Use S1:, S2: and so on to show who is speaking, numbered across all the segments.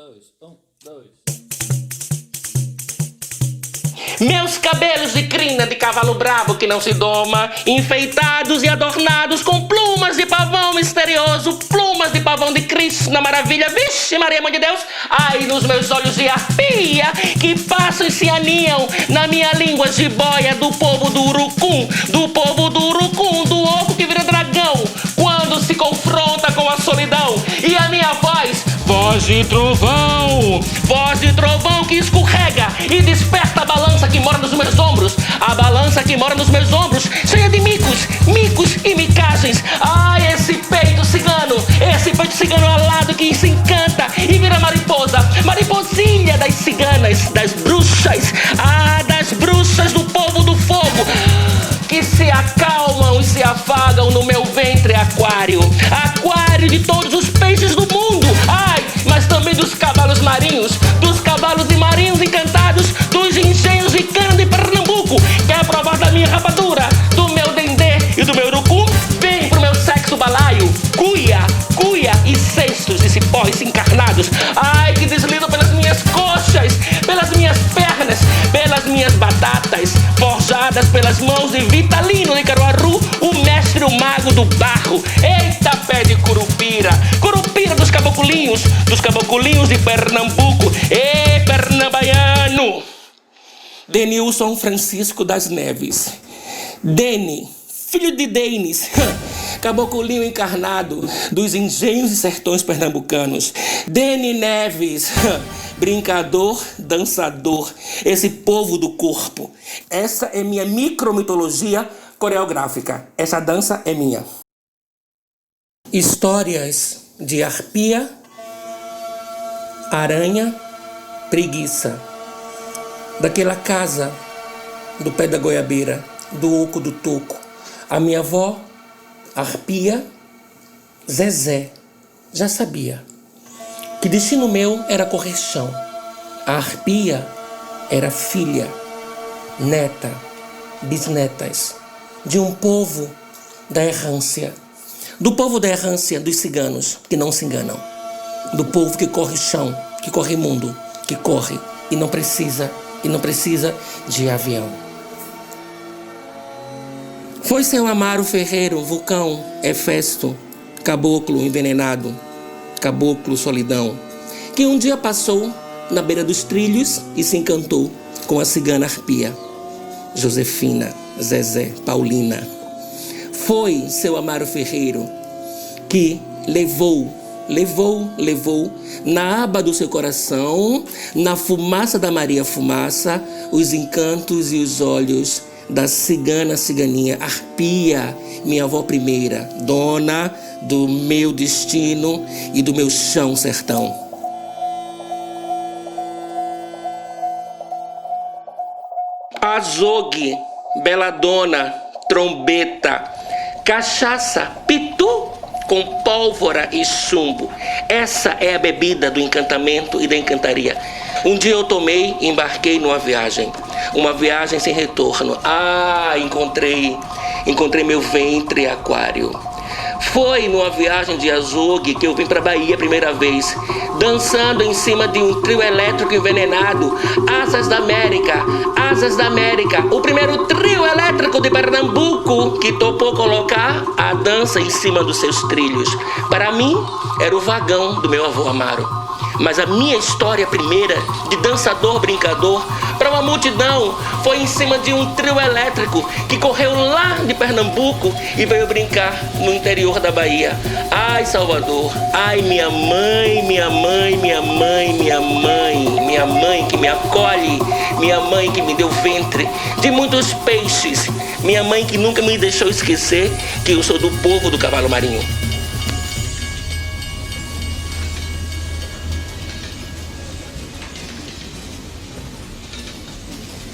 S1: dois, dois.
S2: Meus cabelos de crina de cavalo brabo que não se doma, enfeitados e adornados com plumas de pavão misterioso, plumas de pavão de Cristo na maravilha, vixe Maria, mãe de Deus, ai nos meus olhos de arpia, que passam e se aninham na minha língua jiboia do povo do Urucum, do oco que vira dragão, quando se confronta com a solidão, e a minha voz de trovão que escorrega e desperta a balança que mora nos meus ombros, a balança que mora nos meus ombros, cheia de micos e micagens. Ai, esse peito cigano alado que se encanta e vira mariposinha das ciganas, das bruxas, das bruxas do povo do fogo, que se acalmam e se afagam no meu ventre aquário de todos os peixes do mundo, ai, mas também dos cavalos marinhos, dos cavalos e marinhos encantados, dos engenhos de cana de Pernambuco, quer provar da minha rapadura, do meu dendê e do meu urucum, vem pro meu sexo balaio, cuia e cestos de cipós encarnados, ai, que deslizam pelas minhas coxas, pelas minhas pernas, pelas minhas batatas, forjadas pelas mãos de Vitalino de Caruaru, o mestre, o mago do barro. Eita, pé de curupira dos caboclinhos de Pernambuco, pernambaiano. Denilson Francisco das Neves, Dene, filho de Denis, caboclinho encarnado dos engenhos e sertões pernambucanos. Dene Neves, brincador, dançador, esse povo do corpo. Essa é minha micromitologia coreográfica. Essa dança é minha. Histórias de arpia, aranha, preguiça. Daquela casa do pé da goiabeira, do oco do toco. A minha avó, arpia, Zezé, já sabia que destino meu era correr chão. A arpia era filha, neta, bisnetas de um povo da errância. Do povo da errância dos ciganos que não se enganam. Do povo que corre chão, que corre mundo, que corre e não precisa de avião. Foi seu Amaro Ferreiro, vulcão, Hefesto, caboclo envenenado, caboclo solidão, que um dia passou na beira dos trilhos e se encantou com a cigana arpia, Josefina, Zezé, Paulina. Foi seu Amaro Ferreiro que levou na aba do seu coração, na fumaça da Maria Fumaça, os encantos e os olhos da ciganinha, arpia, minha avó primeira, dona do meu destino e do meu chão sertão. Azogue, beladona, trombeta, cachaça, pitu com pólvora e chumbo. Essa é a bebida do encantamento e da encantaria. Um dia eu tomei e embarquei numa viagem. Uma viagem sem retorno. Encontrei meu ventre aquário. Foi numa viagem de azogue que eu vim pra Bahia a primeira vez, dançando em cima de um trio elétrico envenenado, Asas da América, o primeiro trio elétrico de Pernambuco que topou colocar a dança em cima dos seus trilhos. Para mim, era o vagão do meu avô Amaro. Mas a minha história primeira de dançador brincador para uma multidão foi em cima de um trio elétrico que correu lá de Pernambuco e veio brincar no interior da Bahia. Ai, Salvador, ai, minha mãe que me acolhe, minha mãe que me deu ventre de muitos peixes, minha mãe que nunca me deixou esquecer que eu sou do povo do cavalo marinho.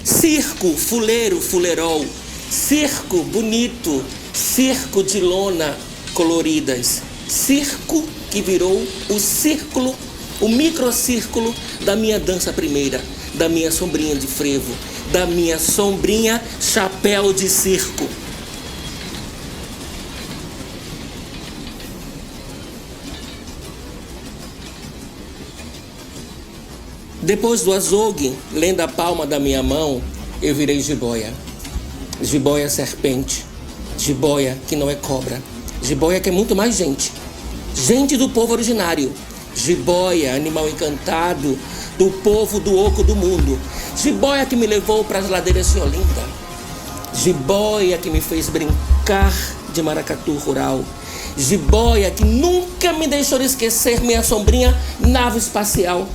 S2: Circo, fuleiro, fuleirol, circo bonito, circo de lona coloridas, circo que virou o círculo, o microcírculo da minha dança primeira, da minha sombrinha de frevo, da minha sombrinha chapéu de circo. Depois do açougue, lendo a palma da minha mão, eu virei jiboia. Jiboia serpente. Jiboia que não é cobra. Jiboia que é muito mais gente. Gente do povo originário. Jiboia, animal encantado do povo do oco do mundo. Jiboia que me levou para as ladeiras de Olinda. Jiboia que me fez brincar de maracatu rural. Jiboia que nunca me deixou esquecer minha sombrinha nave espacial.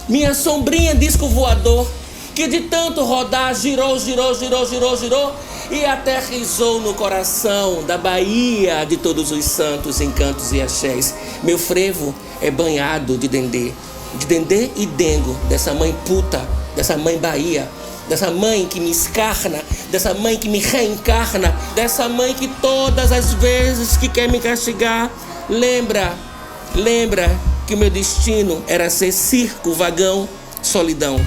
S2: Minha sombrinha disco voador, que de tanto rodar girou, girou, girou, girou, girou e aterrissou no coração da Bahia de todos os santos, encantos e axés. Meu frevo é banhado de dendê e dengo, dessa mãe puta, dessa mãe Bahia, dessa mãe que me escarna, dessa mãe que me reencarna, dessa mãe que todas as vezes que quer me castigar, lembra que o meu destino era ser circo, vagão, solidão.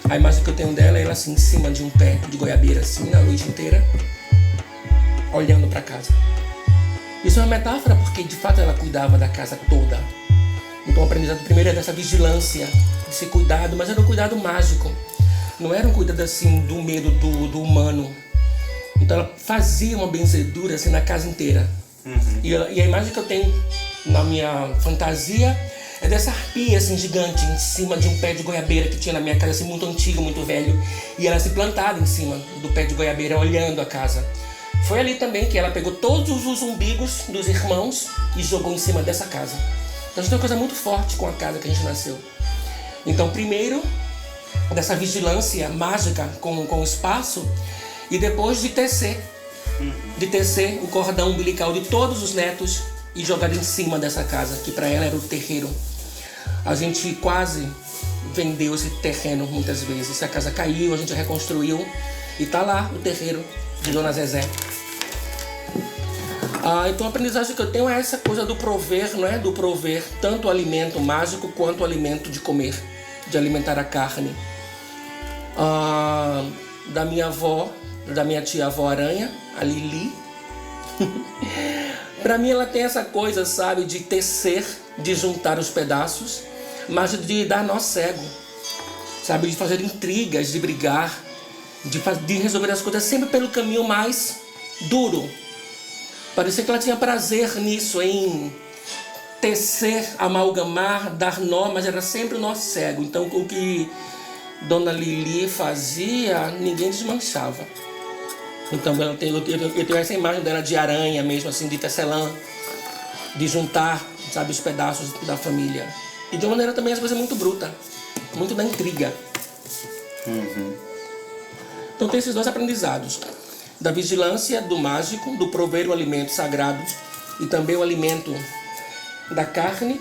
S2: A imagem que eu tenho dela é ela assim em cima de um pé de goiabeira, assim, a noite inteira, olhando para casa. Isso é uma metáfora porque de fato ela cuidava da casa toda. Então o aprendizado primeiro é dessa vigilância, desse cuidado, mas era um cuidado mágico. Não era um cuidado assim do medo do humano. Então ela fazia uma benzedura assim na casa inteira. E a imagem que eu tenho na minha fantasia é dessa arpia assim gigante em cima de um pé de goiabeira que tinha na minha casa, assim muito antigo, muito velho. E ela se plantada em cima do pé de goiabeira, olhando a casa. Foi ali também que ela pegou todos os umbigos dos irmãos e jogou em cima dessa casa. Então a gente tem uma coisa muito forte com a casa que a gente nasceu. Então primeiro, dessa vigilância mágica com o espaço, e depois de tecer o cordão umbilical de todos os netos e jogar em cima dessa casa, que para ela era o terreiro. A gente quase vendeu esse terreno muitas vezes. A casa caiu, a gente reconstruiu e tá lá o terreiro de Dona Zezé. Então a aprendizagem que eu tenho é essa coisa do prover, não é? Do prover tanto o alimento mágico quanto o alimento de comer, de alimentar a carne. Da minha avó, da minha tia-avó Aranha, a Lili. Pra mim ela tem essa coisa, sabe, de tecer, de juntar os pedaços, mas de dar nó cego, sabe, de fazer intrigas, de brigar, de resolver as coisas sempre pelo caminho mais duro. Parecia que ela tinha prazer nisso, em tecer, amalgamar, dar nó, mas era sempre o nó cego. Então o que Dona Lili fazia, ninguém desmanchava. Então eu tenho essa imagem dela de aranha mesmo, assim, de tecelã, de juntar, sabe, os pedaços da família. E de uma maneira também as coisas muito bruta, muito da intriga. Então tem esses dois aprendizados. Da vigilância, do mágico, do prover o alimento sagrado e também o alimento da carne,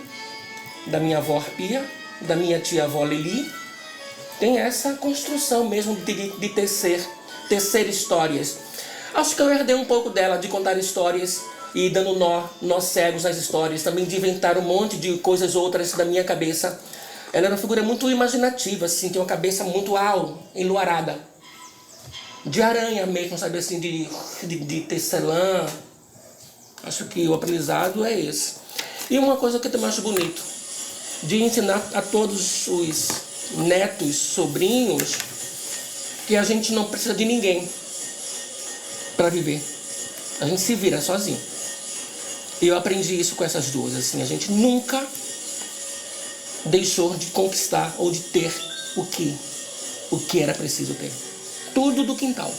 S2: da minha avó Arpia, da minha tia-avó Lili. Tem essa construção mesmo de tecer histórias. Acho que eu herdei um pouco dela, de contar histórias e dando nós cegos nas histórias, também de inventar um monte de coisas outras da minha cabeça. Ela era uma figura muito imaginativa, assim, tem uma cabeça muito enluarada. De aranha mesmo, sabe, assim, de tecelã. Acho que o aprendizado é esse. E uma coisa que eu também acho bonito, de ensinar a todos os netos, sobrinhos, que a gente não precisa de ninguém para viver. A gente se vira sozinho. E eu aprendi isso com essas duas, assim, a gente nunca deixou de conquistar ou de ter o que era preciso ter. Tudo do quintal.